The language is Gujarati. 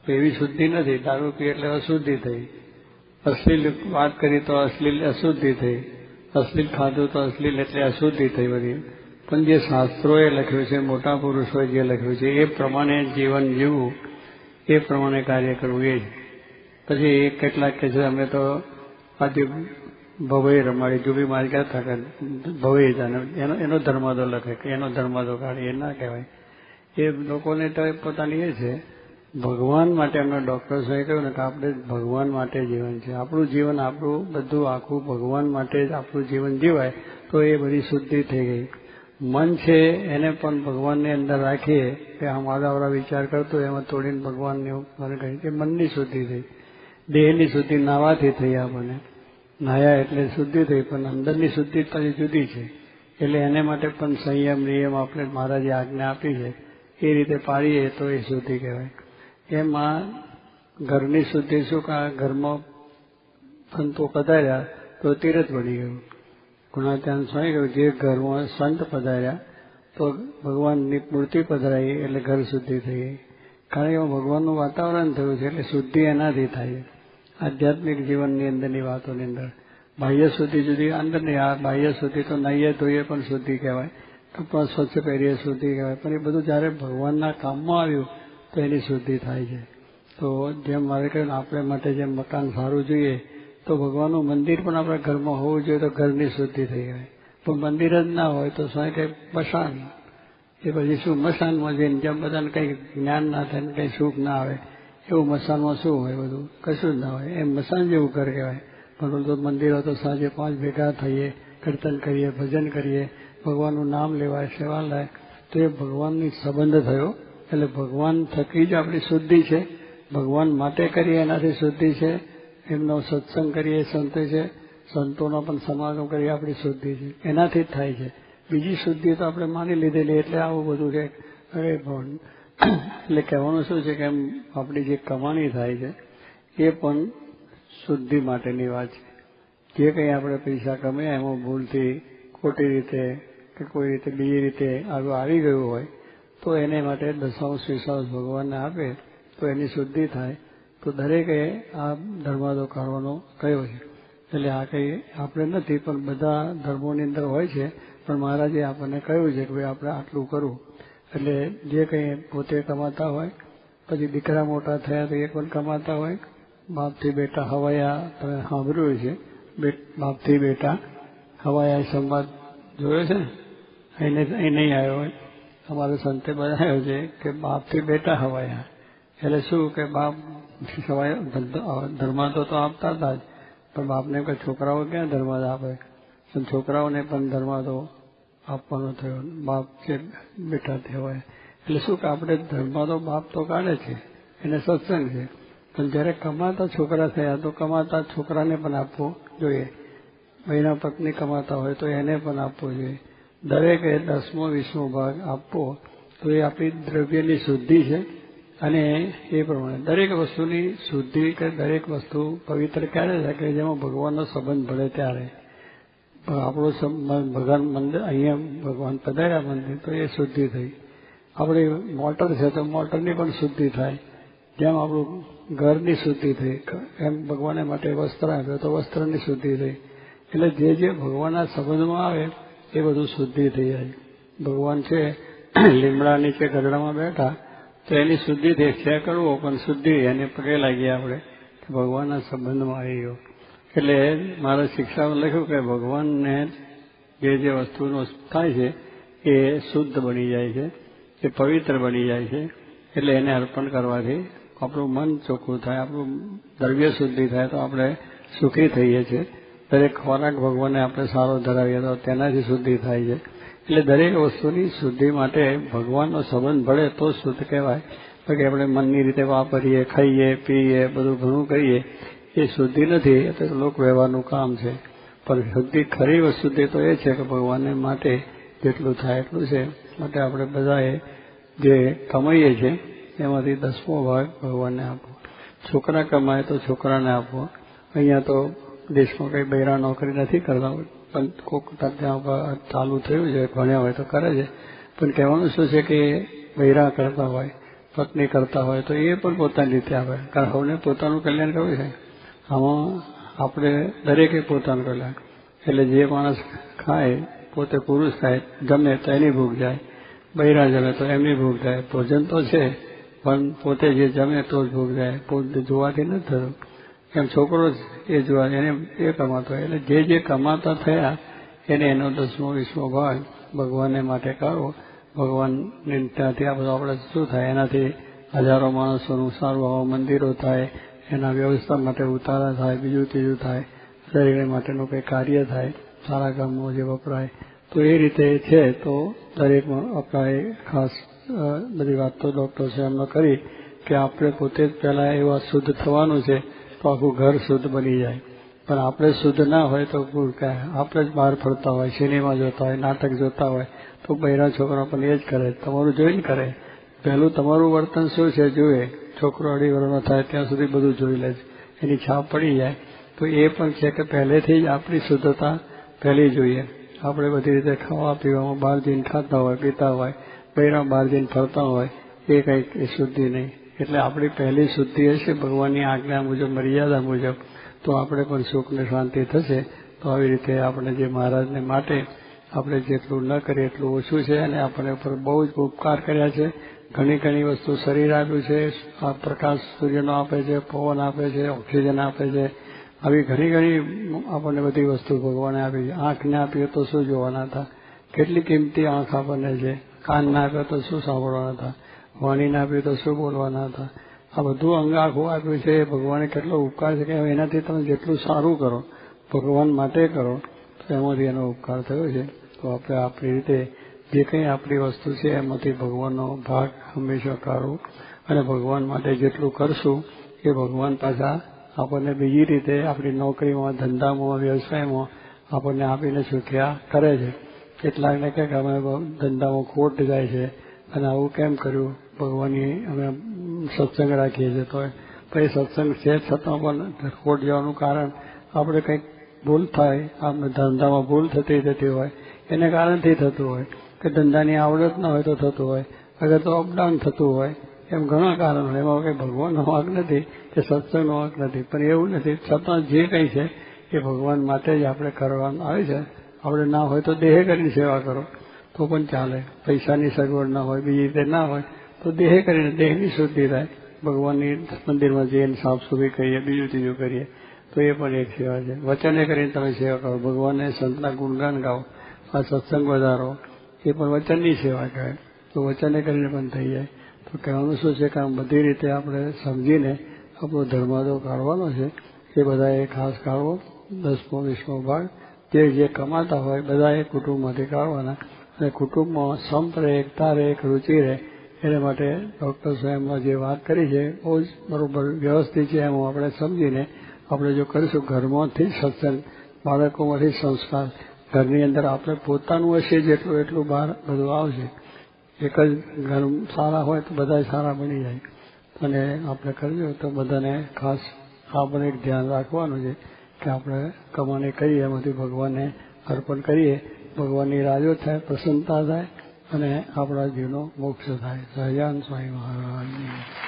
એવી શુદ્ધિ નથી. દારૂ પી એટલે અશુદ્ધિ થઈ, અશ્લીલ વાત કરી તો અશ્લીલ અશુદ્ધિ થઈ, અશ્લીલ ખાધું તો અશ્લીલ એટલે અશુદ્ધિ થઈ બધી. પણ જે શાસ્ત્રોએ લખ્યું છે, મોટા પુરુષોએ જે લખ્યું છે એ પ્રમાણે જીવન જીવવું, એ પ્રમાણે કાર્ય કરવું. એ જ પછી એ કેટલાક કે છે અમે તો આજે ભવઈ રમાડી જુબી મારી ગયા હતા કે ભવઈ એનો ધર્માદો લખે કે એનો ધર્માદો કાઢે, એ ના કહેવાય. એ લોકોને તો પોતાની એ છે ભગવાન માટે. એમના ડૉક્ટર્સોએ કહ્યું ને કે આપણે ભગવાન માટે જીવન છે, આપણું જીવન આપણું બધું આખું ભગવાન માટે જ આપણું જીવન જીવાય તો એ બધી શુદ્ધિ થઈ ગઈ. મન છે એને પણ ભગવાનની અંદર રાખીએ કે આમ આડાવડા વિચાર કરતો એમાં તોડીને ભગવાનને મને કહ્યું કે મનની શુદ્ધિ થઈ. દેહની શુદ્ધિ નાવાથી થઈ, આપણને નાયા એટલે શુદ્ધિ થઈ, પણ અંદરની શુદ્ધિ પછી જુદી છે. એટલે એને માટે પણ સંયમ નિયમ આપણે મહારાજે આજ્ઞા આપી છે એ રીતે પાડીએ તો એ શુદ્ધિ કહેવાય. એમાં ઘરની શુદ્ધિ શું કે ઘરમાં સંતો પધાર્યા તો તીરથ બની ગયું. ગુણાત્યાન સ્વામી કહ્યું જે ઘરમાં સંત પધાર્યા તો ભગવાનની મૂર્તિ પધરાઈ એટલે ઘર શુદ્ધિ થઈ ગઈ. કારણ કે ભગવાનનું વાતાવરણ થયું છે એટલે શુદ્ધિ એનાથી થાય. આધ્યાત્મિક જીવનની અંદરની વાતોની અંદર બાહ્ય શુદ્ધિ જુદી, અંદરની આ બાહ્ય શુદ્ધિ તો નાહીએ ધોઈએ પણ શુદ્ધિ કહેવાય, કપડાં સ્વચ્છ પહેરીએ શુદ્ધિ કહેવાય. પણ એ બધું જ્યારે ભગવાનના કામમાં આવ્યું તો એની શુદ્ધિ થાય છે. તો જેમ મારે કહ્યું આપણે માટે જેમ મકાન સારું જોઈએ તો ભગવાનનું મંદિર પણ આપણા ઘરમાં હોવું જોઈએ તો ઘરની શુદ્ધિ થઈ જાય. પણ મંદિર જ ના હોય તો શું કંઈ મશાન, એ પછી શું મશાનમાં જઈને જેમ બધાને કંઈ જ્ઞાન ના થાય ને કંઈ સુખ ના આવે એવું મશાનમાં શું હોય, બધું કશું જ ના હોય. એમ મશાન જેવું ઘર કહેવાય. પણ તો મંદિરો તો સાંજે 5 ભેગા થઈએ, કીર્તન કરીએ, ભજન કરીએ, ભગવાનનું નામ લેવાય, સેવા લાય તો એ ભગવાનની સંબંધ થયો. એટલે ભગવાન થકી જ આપણી શુદ્ધિ છે, ભગવાન માટે કરીએ એનાથી શુદ્ધિ છે. એમનો સત્સંગ કરીએ સંતો છે, સંતોનો પણ સમાગમ કરીએ આપણી શુદ્ધિ છે, એનાથી જ થાય છે. બીજી શુદ્ધિ તો આપણે માની લીધેલી એટલે આવું બધું છે. અરે ભગવાન એટલે કહેવાનું શું છે કે એમ આપણી જે કમાણી થાય છે એ પણ શુદ્ધિ માટેની વાત છે. જે કંઈ આપણે પૈસા કમાયા એમાં ભૂલથી ખોટી રીતે કે કોઈ રીતે બીજી રીતે આવી ગયું હોય તો એને માટે દશાંશ વિશાંશ ભગવાનને આપે તો એની શુદ્ધિ થાય. તો દરેકે આ ધર્માદો કાઢવાનો કયો છે. એટલે આ કંઈ આપણે નથી પણ બધા ધર્મોની અંદર હોય છે. પણ મહારાજે આપણને કહ્યું છે કે ભાઈ આપણે આટલું કરવું. એટલે જે કંઈ પોતે કમાતા હોય, પછી દીકરા મોટા થયા તો એ પણ કમાતા હોય, બાપથી બેટા હવાયા તમે સાંભળ્યું છે, બાપથી બેટા હવાયા સંવાદ જોયો છે ને, અહીં નહીં આવ્યો હોય, અમારે સંતે બનાવ્યો છે કે બાપથી બેટા હવાયા. એટલે શું કે બાપ ધર્માદો તો આપતા હતા જ, પણ બાપને કે છોકરાઓ ક્યાં ધર્માદો આપે, પણ છોકરાઓને પણ ધર્માદો આપવાનો થયો. બાપ છે બેટા થવાય એટલે શું કે આપણે ધર્માદો બાપ તો કાઢે છે, એને સત્સંગ છે. પણ જ્યારે કમાતા છોકરા થયા તો કમાતા છોકરાને પણ આપવો જોઈએ. બહેના પત્ની કમાતા હોય તો એને પણ આપવો જોઈએ. દરેકે 10મો 20મો ભાગ આપવો તો એ આપણી દ્રવ્યની શુદ્ધિ છે. અને એ પ્રમાણે દરેક વસ્તુની શુદ્ધિ કે દરેક વસ્તુ પવિત્ર ક્યારે થાય કે જેમાં ભગવાનનો સંબંધ ભળે ત્યારે. આપણો ભગવાન મંદિર અહીંયા ભગવાન પધાર્યા મંદિર તો એ શુદ્ધિ થઈ. આપણી મોટર છે તો મોટરની પણ શુદ્ધિ થાય. જેમ આપણું ઘરની શુદ્ધિ થઈ એમ ભગવાને માટે વસ્ત્ર આપ્યો તો વસ્ત્રની શુદ્ધિ થઈ. એટલે જે ભગવાનના સંબંધમાં આવે એ બધું શુદ્ધિ થઈ જાય. ભગવાન છે લીમડા નીચે ગરડામાં બેઠા તો એની શુદ્ધિ થઈ છે કરવો, પણ શુદ્ધિ એને પગે લાગીએ આપણે ભગવાનના સંબંધમાં આવી ગયો. એટલે મારા શિક્ષામાં લખ્યું કે ભગવાનને જે વસ્તુનો થાય છે એ શુદ્ધ બની જાય છે, એ પવિત્ર બની જાય છે. એટલે એને અર્પણ કરવાથી આપણું મન ચોખ્ખું થાય, આપણું દ્રવ્ય શુદ્ધિ થાય તો આપણે સુખી થઈએ છીએ. દરેક ખોરાક ભગવાનને આપણે સારો ધરાવીએ તો તેનાથી શુદ્ધિ થાય છે. એટલે દરેક વસ્તુની શુદ્ધિ માટે ભગવાનનો સંબંધ ભળે તો શુદ્ધ કહેવાય. બાકી આપણે મનની રીતે વાપરીએ, ખાઈએ, પીએ, બધું ઘણું કરીએ એ શુદ્ધિ નથી. એ તો લોક વ્યવહારનું કામ છે. પણ શુદ્ધિ ખરી શુદ્ધિ તો એ છે કે ભગવાનને માટે જેટલું થાય એટલું છે. માટે આપણે બધાએ જે કમાઈએ છીએ એમાંથી 10મો ભાગ ભગવાનને આપવો. છોકરા કમાય તો છોકરાને આપવો. અહીંયા તો દેશમાં કંઈ બૈરા નોકરી નથી કરતા, પણ કોક ત્યાં ચાલુ થયું છે, ભણ્યા હોય તો કરે છે. પણ કહેવાનું શું છે કે બૈરા કરતા હોય પત્ની કરતા હોય તો એ પણ પોતાની રીતે આપે, કારણ સૌને પોતાનું કલ્યાણ કરવું છે. આમાં આપણે દરેકે પોતાનું કલ્યાણ, એટલે જે માણસ ખાય, પોતે પુરુષ થાય, જમે તો એની ભૂખ જાય, બૈરા જમે તો એમની ભૂખ જાય. ભોજન તો છે પણ પોતે જે જમે તો જ ભૂખ જાય, પોતે જોવાથી નથી થતું. એમ છોકરો જ એ જોવા એને એ કમાતો હોય, એટલે જે કમાતા થયા એને એનો 10મો 20મો ભાગ ભગવાનને માટે કરવો. ભગવાનની ત્યાંથી આ બધું આપણે શું થાય, એનાથી હજારો માણસોનું સારું આવા મંદિરો થાય, એના વ્યવસ્થા માટે ઉતારા થાય, બીજું ત્રીજું થાય, શરીર માટેનું કંઈ કાર્ય થાય, સારા કામમાં જે વપરાય. તો એ રીતે છે. તો દરેકમાં આપણે ખાસ બધી વાત તો ડૉક્ટર સાહેબનો કરી કે આપણે પોતે જ પહેલાં એવા શુદ્ધ થવાનું છે તો આખું ઘર શુદ્ધ બની જાય. પણ આપણે શુદ્ધ ના હોય તો આપણે જ બહાર ફરતા હોય, સિનેમા જોતા હોય, નાટક જોતા હોય તો બૈરા છોકરા પણ એ જ કરે, તમારું જોઈને કરે. પહેલું તમારું વર્તન શું છે જુએ. છોકરો 2.5 વર્ષનો થાય ત્યાં સુધી બધું જોઈ લે છે, એની છાપ પડી જાય. તો એ પણ છે કે પહેલેથી જ આપણી શુદ્ધતા પહેલી જોઈએ. આપણે બધી રીતે ખાવા પીવામાં બહાર જઈને ખાતા હોય, પીતા હોય, બૈરા બહાર જઈને ફરતા હોય, એ કંઈક એ શુદ્ધિ નહીં. એટલે આપણી પહેલી શુદ્ધિ હશે ભગવાનની આજ્ઞા મુજબ, મર્યાદા મુજબ, તો આપણે પણ સુખ ને શાંતિ થશે. તો આવી રીતે આપણે જે મહારાજને માટે આપણે જેટલું ન કરીએ એટલું ઓછું છે. અને આપણે ઉપર બહુ જ ઉપકાર કર્યા છે. ઘણી ઘણી વસ્તુ શરીર આપ્યું છે, આ પ્રકાશ સૂર્યનો આપે છે, પવન આપે છે, ઓક્સિજન આપે છે, આવી ઘણી ઘણી આપણને બધી વસ્તુ ભગવાને આપી છે. આંખને આપીએ તો શું જોવાના હતા, કેટલી કિંમતી આંખ આપણને છે. કાનને આપ્યો તો શું સાંભળવાના હતા, વાણીને આપ્યું તો શું બોલવાના હતા. આ બધું અંગ આખું આપ્યું છે. ભગવાને કેટલો ઉપકાર છે કે એનાથી તમે જેટલું સારું કરો, ભગવાન માટે કરો, તો એમાંથી એનો ઉપકાર થયો છે. તો આપણે આપણી રીતે જે કંઈ આપણી વસ્તુ છે એમાંથી ભગવાનનો ભાગ હંમેશા કાઢવો. અને ભગવાન માટે જેટલું કરશું એ ભગવાન પાછા આપણને બીજી રીતે આપણી નોકરીમાં, ધંધામાં, વ્યવસાયમાં આપણને આપીને સુખ્યા કરે છે. કેટલાકને કહે કે અમે ધંધામાં ખોટ જાય છે અને આવું કેમ કર્યું, ભગવાનની અમે સત્સંગ રાખીએ છીએ તો પછી સત્સંગ છે છતાં પણ ખોટ જવાનું કારણ આપણે કંઈક ભૂલ થાય, આપણે ધંધામાં ભૂલ થતી હોય એને કારણથી થતું હોય, કે ધંધાની આવડત ન હોય તો થતું હોય, અગર તો અપડાઉન થતું હોય, એમ ઘણા કારણ હોય. એમાં કંઈ ભગવાનનો વાંક નથી કે સત્સંગનો વાંક નથી, પણ એવું નથી. છતાં જે કંઈ છે એ ભગવાન માટે જ આપણે કરવાનું આવે છે. આપણે ના હોય તો દેહે કરીને સેવા કરો તો પણ ચાલે. પૈસાની સગવડ ના હોય, બીજી રીતે ના હોય તો દેહે કરીને દેહની શુદ્ધિ થાય. ભગવાનની મંદિરમાં જઈને સાફ સફાઈ કરીએ, બીજું ત્રીજું કરીએ તો એ પણ એક સેવા છે. વચને કરીને તમે સેવા કરો, ભગવાનને સંતના ગુણગાન ગાઓ, આ સત્સંગ વધારો, એ પણ વચનની સેવા કહેવાય. તો વચને કરીને પણ થઈ જાય. તો કહેવાનું શું છે કે આમ બધી રીતે આપણે સમજીને આપણો ધર્માદો કાઢવાનો છે. એ બધાએ ખાસ કાઢવો. 10મો 20મો ભાગ જે કમાતા હોય બધાએ કુટુંબમાંથી કાઢવાના. અને કુટુંબમાં સંપ રહે, એકતા રહે, એક રુચિ રહે, એને માટે ડૉક્ટર સાહેબમાં જે વાત કરી છે બહુ જ બરાબર વ્યવસ્થિત છે. એમાં આપણે સમજીને આપણે જો કરીશું, ઘરમાંથી જ સત્સંગ, બાળકોમાંથી સંસ્કાર, ઘરની અંદર આપણે પોતાનું હશે જેટલું એટલું બહાર બધું આવશે. એક જ ઘર સારા હોય તો બધા સારા બની જાય. અને આપણે કરજો તો બધાને ખાસ આપણે એક ધ્યાન રાખવાનું છે કે આપણે કમાણી કરીએ એમાંથી ભગવાનને અર્પણ કરીએ. ભગવાનની રાજો થાય, પ્રસન્નતા થાય અને આપણા જીવનો મોક્ષ થાય. સહજાન સ્વામી મહારાજ.